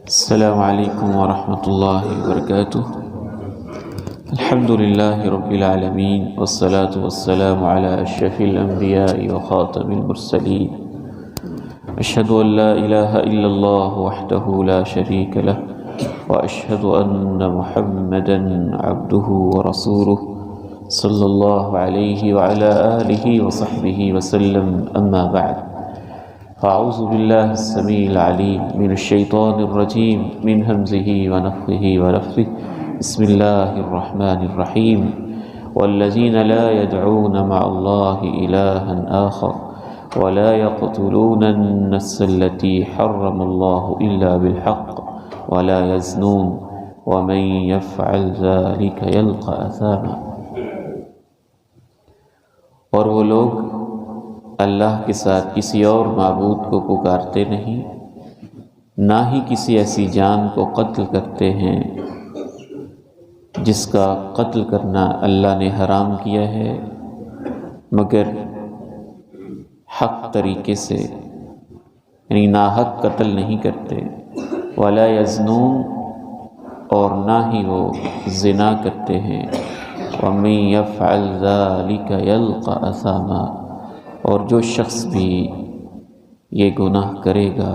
السلام علیکم ورحمۃ اللہ وبرکاتہ۔ الحمد للہ رب العالمین والصلاة والسلام علی اشرف الانبیاء وخاتم المرسلین، اشہد ان لا الہ الا اللہ وحدہ لا شریک لہ واشہد ان محمدا عبدہ ورسولہ صلی اللہ علیہ وعلی آلہ وصحبہ وسلم، اما بعد فاعوذ باللہ السمیع العلیم من الشیطان الرجیم من ہمزہ ونفخہ ونفثہ، بسم اللہ الرحمن الرحیم۔ والذین لا يدعون مع اللہ الہا آخر ولا يقتلون النفس التي حرم اللہ الا بالحق ولا يزنون ومن يفعل ذلك يلقى اثاما۔ اور وہ لوگ اللہ کے ساتھ کسی اور معبود کو پکارتے نہیں، نہ ہی کسی ایسی جان کو قتل کرتے ہیں جس کا قتل کرنا اللہ نے حرام کیا ہے، مگر حق طریقے سے، یعنی ناحق قتل نہیں کرتے۔ ولا یزنون، اور نہ ہی وہ زنا کرتے ہیں۔ ومن یفعل ذلک یلقى اثاما، اور جو شخص بھی یہ گناہ کرے گا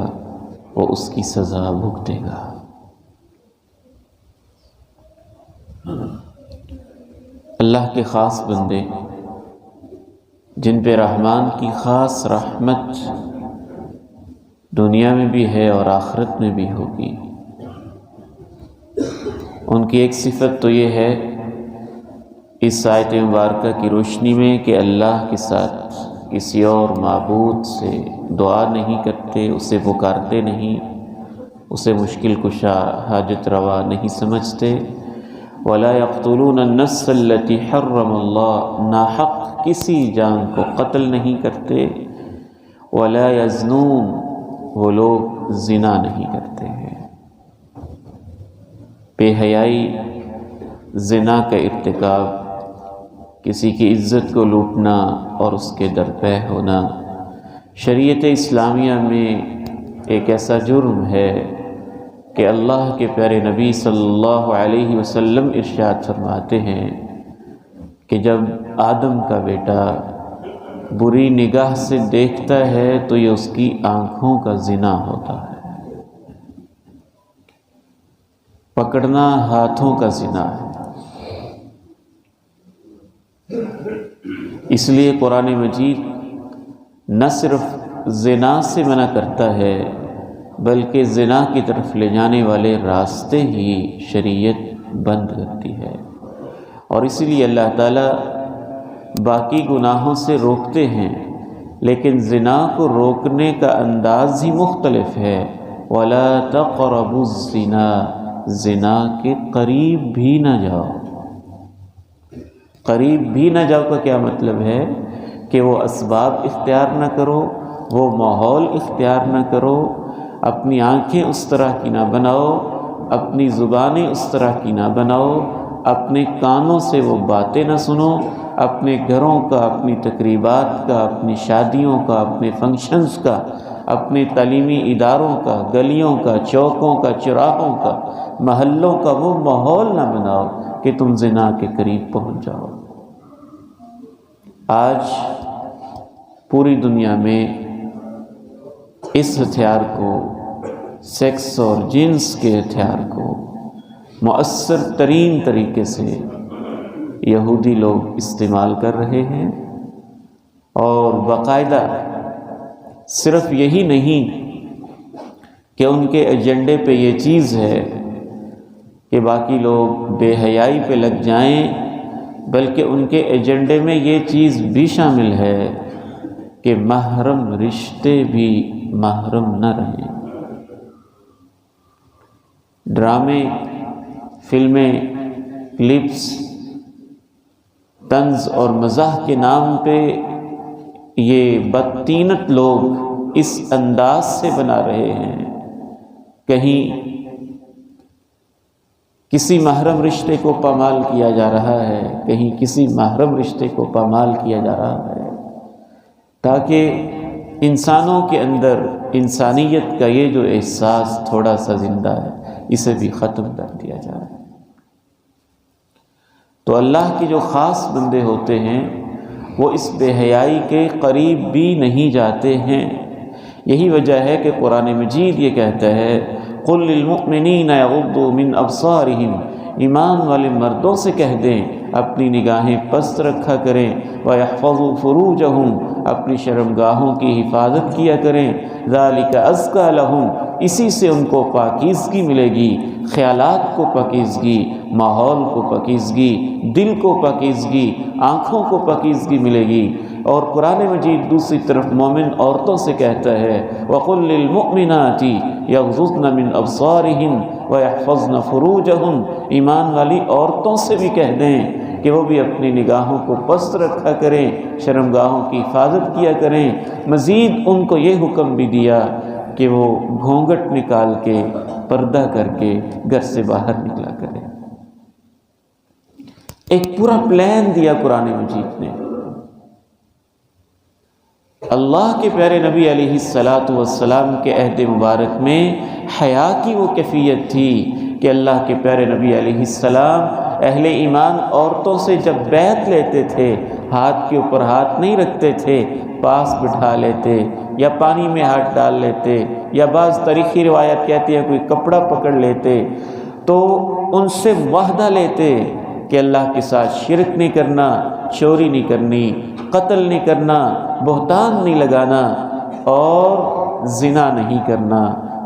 وہ اس کی سزا بھگتے گا۔ اللہ کے خاص بندے جن پہ رحمان کی خاص رحمت دنیا میں بھی ہے اور آخرت میں بھی ہوگی، ان کی ایک صفت تو یہ ہے اس آیت مبارکہ کی روشنی میں کہ اللہ کے ساتھ کسی اور معبود سے دعا نہیں کرتے، اسے پکارتے نہیں، اسے مشکل کشا حاجت روا نہیں سمجھتے۔ ولا يقتلون النفس التي حرم اللہ، ناحق کسی جان کو قتل نہیں کرتے۔ ولا يزنون، وہ لوگ زنا نہیں کرتے ہیں۔ بے حیائی، زنا کا ارتکاب، کسی کی عزت کو لوٹنا اور اس کے درپے ہونا، شریعت اسلامیہ میں ایک ایسا جرم ہے کہ اللہ کے پیارے نبی صلی اللہ علیہ وسلم ارشاد فرماتے ہیں کہ جب آدم کا بیٹا بری نگاہ سے دیکھتا ہے تو یہ اس کی آنکھوں کا زنا ہوتا ہے، پکڑنا ہاتھوں کا زنا ہے۔ اس لیے قرآن مجید نہ صرف زنا سے منع کرتا ہے بلکہ زنا کی طرف لے جانے والے راستے ہی شریعت بند کرتی ہے، اور اسی لیے اللہ تعالیٰ باقی گناہوں سے روکتے ہیں، لیکن زنا کو روکنے کا انداز ہی مختلف ہے۔ وَلَا تَقْرَبُوا الزِّنَا، زنا کے قریب بھی نہ جاؤ۔ قریب بھی نہ جاؤ کا کیا مطلب ہے؟ کہ وہ اسباب اختیار نہ کرو، وہ ماحول اختیار نہ کرو، اپنی آنکھیں اس طرح کی نہ بناؤ، اپنی زبانیں اس طرح کی نہ بناؤ، اپنے کانوں سے وہ باتیں نہ سنو، اپنے گھروں کا، اپنی تقریبات کا، اپنی شادیوں کا، اپنے فنکشنز کا، اپنے تعلیمی اداروں کا، گلیوں کا، چوکوں کا، چراہوں کا، محلوں کا وہ ماحول نہ بناؤ کہ تم زنا کے قریب پہنچ جاؤ۔ آج پوری دنیا میں اس ہتھیار کو، سیکس اور جنس کے ہتھیار کو مؤثر ترین طریقے سے یہودی لوگ استعمال کر رہے ہیں، اور باقاعدہ صرف یہی نہیں کہ ان کے ایجنڈے پہ یہ چیز ہے کہ باقی لوگ بے حیائی پہ لگ جائیں، بلکہ ان کے ایجنڈے میں یہ چیز بھی شامل ہے کہ محرم رشتے بھی محرم نہ رہیں۔ ڈرامے، فلمیں، کلپس، طنز اور مزاح کے نام پہ یہ بدطینت لوگ اس انداز سے بنا رہے ہیں، کہیں کسی محرم رشتے کو پامال کیا جا رہا ہے، کہیں کسی محرم رشتے کو پامال کیا جا رہا ہے، تاکہ انسانوں کے اندر انسانیت کا یہ جو احساس تھوڑا سا زندہ ہے، اسے بھی ختم کر دیا جائے۔ تو اللہ کے جو خاص بندے ہوتے ہیں وہ اس بے حیائی کے قریب بھی نہیں جاتے ہیں۔ یہی وجہ ہے کہ قرآن مجید یہ کہتا ہے قُلْ لِلْمُؤْمِنِينَ يَغُضُّوا مِنْ أَبْصَارِهِمْ، ایمان والے مردوں سے کہہ دیں اپنی نگاہیں پست رکھا کریں، وَيَحْفَظُوا فُرُوجَهُمْ، اپنی شرمگاہوں کی حفاظت کیا کریں، ذَلِكَ أَزْكَىٰ لَهُمْ، اسی سے ان کو پاکیزگی ملے گی، خیالات کو پاکیزگی، ماحول کو پاکیزگی، دل کو پاکیزگی، آنکھوں کو پاکیزگی ملے گی۔ اور قرآن مجید دوسری طرف مومن عورتوں سے کہتا ہے وَقُلْ لِلْمُؤْمِنَاتِ يَغْضُضْنَ مِنْ أَبْصَارِهِنَّ وَيَحْفَظْنَ فُرُوجَهُنَّ، ایمان والی عورتوں سے بھی کہہ دیں کہ وہ بھی اپنی نگاہوں کو پست رکھا کریں، شرمگاہوں کی حفاظت کیا کریں۔ مزید ان کو یہ حکم بھی دیا کہ وہ گھونگھٹ نکال کے پردہ کر کے گھر سے باہر نکلا کریں۔ ایک پورا پلان دیا قرآن مجید نے۔ اللہ کے پیارے نبی علیہ السلام کے عہد مبارک میں حیا کی وہ کیفیت تھی کہ اللہ کے پیارے نبی علیہ السلام اہل ایمان عورتوں سے جب بیعت لیتے تھے ہاتھ کے اوپر ہاتھ نہیں رکھتے تھے، پاس بٹھا لیتے یا پانی میں ہاتھ ڈال لیتے، یا بعض تاریخی روایت کہتی ہے کوئی کپڑا پکڑ لیتے، تو ان سے وعدہ لیتے کہ اللہ کے ساتھ شرک نہیں کرنا، چوری نہیں کرنی، قتل نہیں کرنا، بہتان نہیں لگانا اور زنا نہیں کرنا۔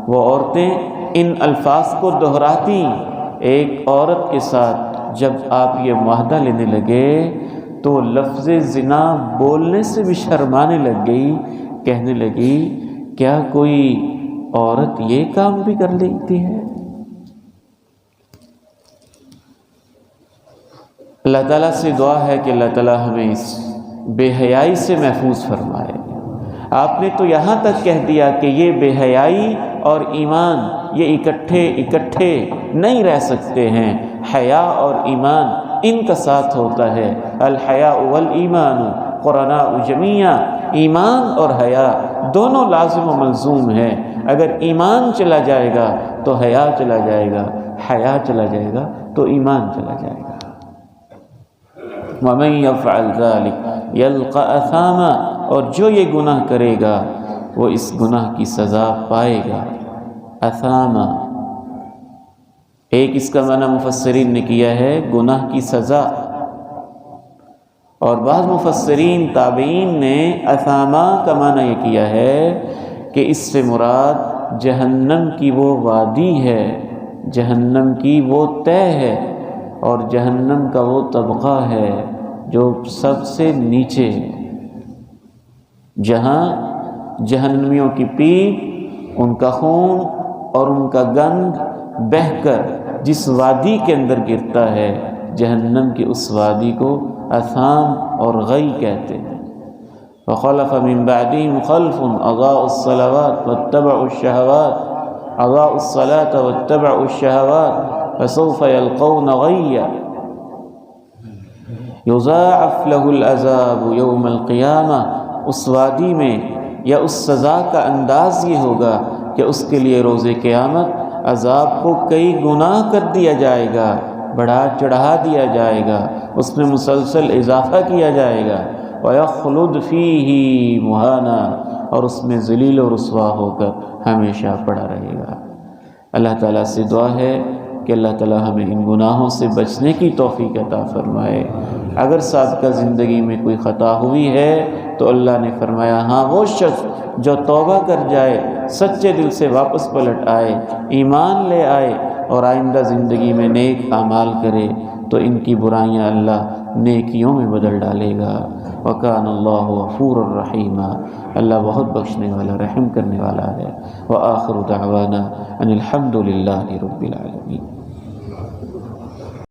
وہ عورتیں ان الفاظ کو دہراتی۔ ایک عورت کے ساتھ جب آپ یہ معاہدہ لینے لگے تو لفظ زنا بولنے سے بھی شرمانے لگ گئی، کہنے لگی کیا کوئی عورت یہ کام بھی کر لیتی ہے؟ اللہ تعالیٰ سے دعا ہے کہ اللہ تعالیٰ ہمیں اس بے حیائی سے محفوظ فرمائے۔ آپ نے تو یہاں تک کہہ دیا کہ یہ بے حیائی اور ایمان یہ اکٹھے نہیں رہ سکتے ہیں، حیا اور ایمان ان کا ساتھ ہوتا ہے۔ الحیاء والایمان قرناء جمیعا، ایمان اور حیا دونوں لازم و ملزوم ہیں۔ اگر ایمان چلا جائے گا تو حیا چلا جائے گا، حیا چلا جائے گا تو ایمان چلا جائے گا۔ وَمَن يَفْعَلْ ذَلِكَ يَلْقَ أَثَامًا، اور جو یہ گناہ کرے گا وہ اس گناہ کی سزا پائے گا۔ اثاما، ایک اس کا معنی مفسرین نے کیا ہے گناہ کی سزا، اور بعض مفسرین تابعین نے اثاما کا معنی یہ کیا ہے کہ اس سے مراد جہنم کی وہ وادی ہے، جہنم کی وہ تہ ہے، اور جہنم کا وہ طبقہ ہے جو سب سے نیچے ہے، جہاں جہنمیوں کی پیٹھ، ان کا خون اور ان کا گند بہہ کر جس وادی کے اندر گرتا ہے، جہنم کی اس وادی کو اثام اور غی کہتے ہیں۔ وَخَلَفَ مِن بَعْدِهِمْ خَلْفٌ أَضَاعُوا الصَّلَوَاتَ وَاتَّبَعُوا الشَّهَوَاتِ أَضَاعُوا الصَّلَاةَ وَاتَّبَعُوا الشَّهَوَاتِ فَسَوْفَ يَلْقَوْنَ غَيًّا يُضَاعَفْ لَهُ الْعَذَابُ يَوْمَ الْقِيَامَةِ، اس وادی میں یا اس سزا کا انداز یہ ہوگا کہ اس کے لیے روز قیامت عذاب کو کئی گنا کر دیا جائے گا، بڑھا چڑھا دیا جائے گا، اس میں مسلسل اضافہ کیا جائے گا۔ وَيَخْلُدْ فِيهِ مُهَانًا، اور اس میں ذلیل و رسوا ہو کر ہمیشہ پڑا رہے گا۔ اللہ تعالیٰ سے دعا ہے کہ اللہ تعالیٰ ہمیں ان گناہوں سے بچنے کی توفیق عطا فرمائے۔ اگر سابقہ زندگی میں کوئی خطا ہوئی ہے تو اللہ نے فرمایا ہاں وہ شخص جو توبہ کر جائے، سچے دل سے واپس پلٹ آئے، ایمان لے آئے اور آئندہ زندگی میں نیک اعمال کرے تو ان کی برائیاں اللہ نیکیوں میں بدل ڈالے گا۔ وَكَانَ اللَّهُ غَفُورًا رَحِيمًا، اللہ بہت بخشنے والا، رحم کرنے والا ہے۔ وَآخِرُ دَعْوَانَا أَنِ الْحَمْدُ لِلَّهِ رَبِّ الْعَالَمِينَ۔